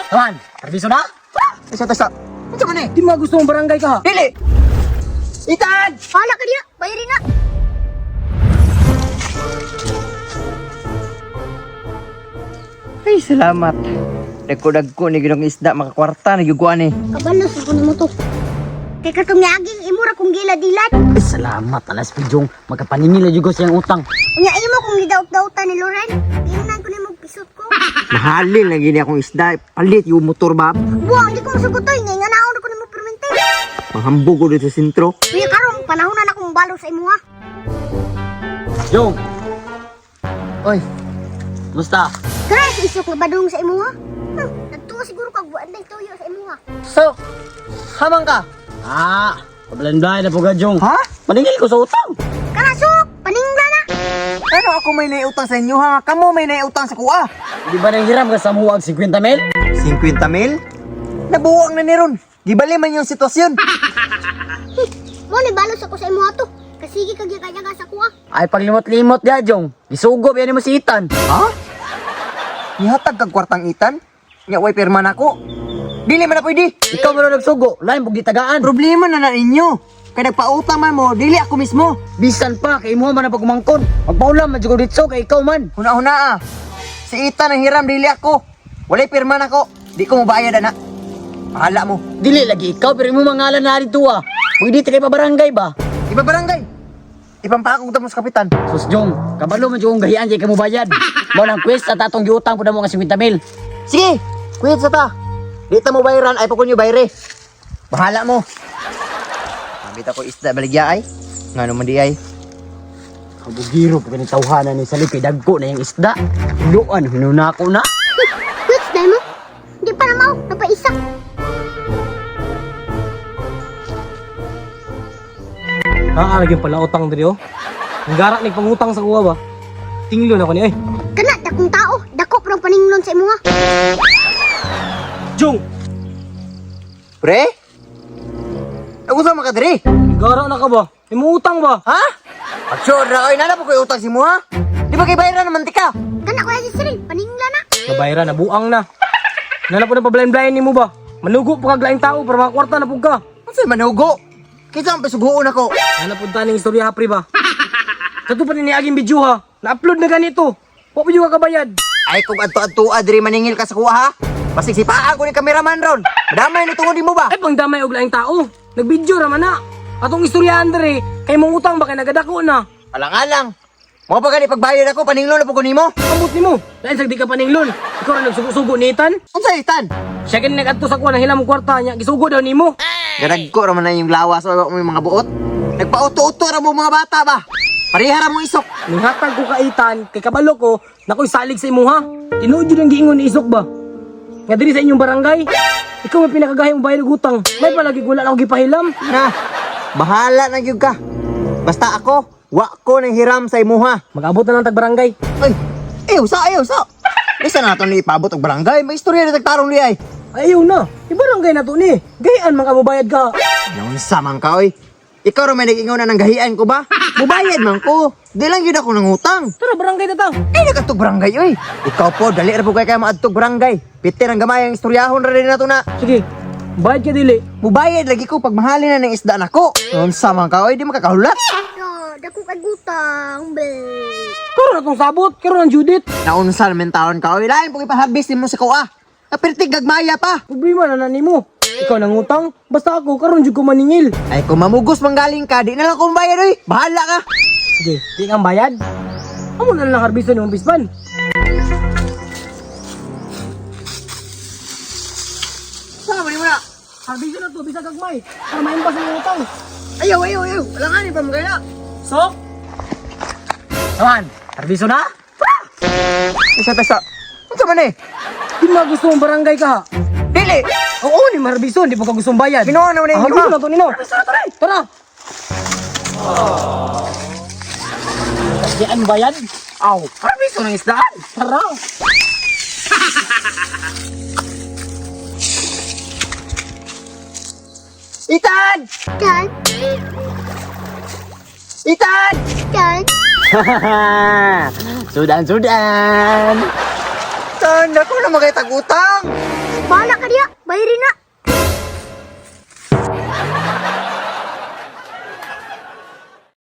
Taman, permiso na? Tasa. Ano man eh? Di mo gusto mong barangay ka ha? Dili! Itan! Hala ka diya, bayarin na. Ay, salamat. Dagko ni ginong isda makakwarta nagyuguan eh. Kabalos ako ni mo to. Kay katong niaging imura kong gila-dilat. Ay, salamat alas Pijong. Magkapaningil na juga siyang utang. Unya imo kong gidaot-daotan ni Loren. Tingnan ko ni mo pisot ko. Mahalin na gini akong isda. Palit yung motor ba? Buang, di ko masugutoy. Ngay nga naon ko ni mo permente. Manghambog ko dito sa sentro. Kuya karon panahon na akong balo sa imo ha. Jong! Oy, musta? Kaya isok nga badung sa imo ha. Nagtuwa siguro kag buwan na ituyo sa imo ha. So, hamang ka? Pabalanday na po ka, Jong. Ha? Maningil ko sa utang. Karasok, paningla na. Ano ako may naiutang sa inyo ha? Kamu may naiutang sa kuha. Di ba nang hiram ka sa muwag 50 mil? 50 mil? Nabuwang na ni Ron. Gibali man yung sitwasyon. Mo ni balos ako sa imo ha to. Kasigi kag kaya sa kuha. Ay, paglimot-limot ya, Jong. Isugob yan mo si Itan. Ha? Ihatag kag kwartang itan? Nga way pirma na ko. Dili man na pwede. Ikaw mo na nagsugo. Lain pag di tagaan. Problema na ninyo. Kaya nagpautang man mo, dili ako mismo. Bisan pa, kay mo man ang pagkumangkon. Magpaulam, madyo dito, kay ikaw man. Huna-huna ah. Si Itan ang hiram, dili ako. Walay pirma na ko. Di ko mabayad na. Pahala mo. Dili lagi ikaw, pero mo mangalan na rito ah. Pwede kay pabarangay ba? Iba barangay. Ipampakong tamo sa kapitan. Sus Jong, kabalo man yung gahian jay ka mo bayad. Mo nang quest at atong giutang po na mo nga 50 mil. Sige, kuya sa ta. Di ta mo bayaran, ay pakon nyo bayre. Bahala mo. Sabit ako isda baligya ay. Nga naman di ay. Kabugiro pa ganit tawhanan ni Salip kay dagko na yung isda. Luan hinuna ko na. Wait, dai mo. Di pa na mau, napaisak. Lagyan pala utang diri oh. Ang gara ni pangutang sa kuha ba? Tinglo na ko ni ay. Kana dakong tao, dako pro paninglon sa imo ha. Jong, Pre? Ako sa mga diri. ang gara na ka ba? Imutang ba? Ha? Aksyon na, oy, nana po kayo utang si mo ha? Di ba kayo bayaran ng mantika? Kana ko si Siri, paningla na. Nabayran na buang na. Nala po na pablain-blain nimo ba? Manugo pa kag laing tao para makakwarta na pug ka. Ano sa'yo manugo? Kaysa ang pasugoon ako. Nala pud taning istorya hapri ba? Kato pa ni aging video ha. Na-upload na ganito. Wa pa ka kabayad. Ay, kung adto-adto diri maningil ka sa kuha ha? Basig sipaan ko ni kameraman ron. Madamay na tungod mo ba? Ay pang damay og laing tao. Nagbidyo ra man na. Atong istoryahan diri kay mong utang ba kay nagadako na. Alang-alang. Mga pa gani pagbayad ako, paninglo na po ko nimo. Ambot nimo. Lain sa di ka paninglon. Ikaw ra nagsugo-sugo ni Ethan. Ano sa'yo, Tan? Siya kini nag-adto sa kuha ng hilam kwarta niya. Gisugo daw nimo. Garag ko raman na yung lawas o mo yung mga buot. Nagpa-uto-uto ra mo mga bata ba? Parihara mo isok. Ninghatag ko ka Ethan kay kabalo ko nakoy salig sa imuha. Tinuod jud ang giingon ni Isok ba? Nga diri sa inyong barangay. Ikaw may pinakagahay mong bayad og utang. May palagi wala lang og gipahilam. Na, bahala na gyud ka. Basta ako, wa ko nang hiram sa imuha. Mag-abot na lang tag barangay. Ay, ayaw sa. Isa na natin ipabot og barangay. May istorya na tagtarong di ay. Ayaw na. Ibarangay na to ni. Gayaan mga mabayad ka. Yung samang ka, oy. Ikaw rin may nag-ingaw na ng gahian ko ba? Mubayad man ko. Di lang yun ako nangutang. Tara barangay na ta. Ay, nagkatog barangay, oy. Ikaw po, dali ra po kayo maadtog barangay. Peter ang gamay ang istoryahon ra rin na to na. Sige. Bayad ka dili. Mubayad lagi ko pag mahalin na ng isda na ko. Yung samang ka, oy. Di makakahulat. Dako kag utang, be. Karon atong sabot. Karon ang Judith. Naunsal men taon ka, oy. Lain po ipahabis mo sa kuha. Kapirtig gagmaya pa. Problema na nimo. Ikaw nang utang. Basta ako karon jud ko maningil. Ay, kung mamugos manggaling ka, di na lang kong bayad, oy. Bahala ka. Sige, di kang bayad. Amo na lang harbiso ni Mong Bispan. Sama ni mo na. Harbiso na to, bisa gagmay. Para maimpas ang utang. Ayaw. Wala nga ni pa mga Sok! Taman, permiso na? Isa. Ano man eh? Di mo gusto mong barangay ka ha? Dili. Oo, ni Marbison, di mo ka gustong bayad. Kinuha na mo na yung Harbiso lima. na to nino. Tara! Kasiyan bayad? Aw, permiso ng isdaan. Tara! Itan! Dad, Itan! Dad. Sudan. Itan, ako na magay tag-utang. Bahala ka diya.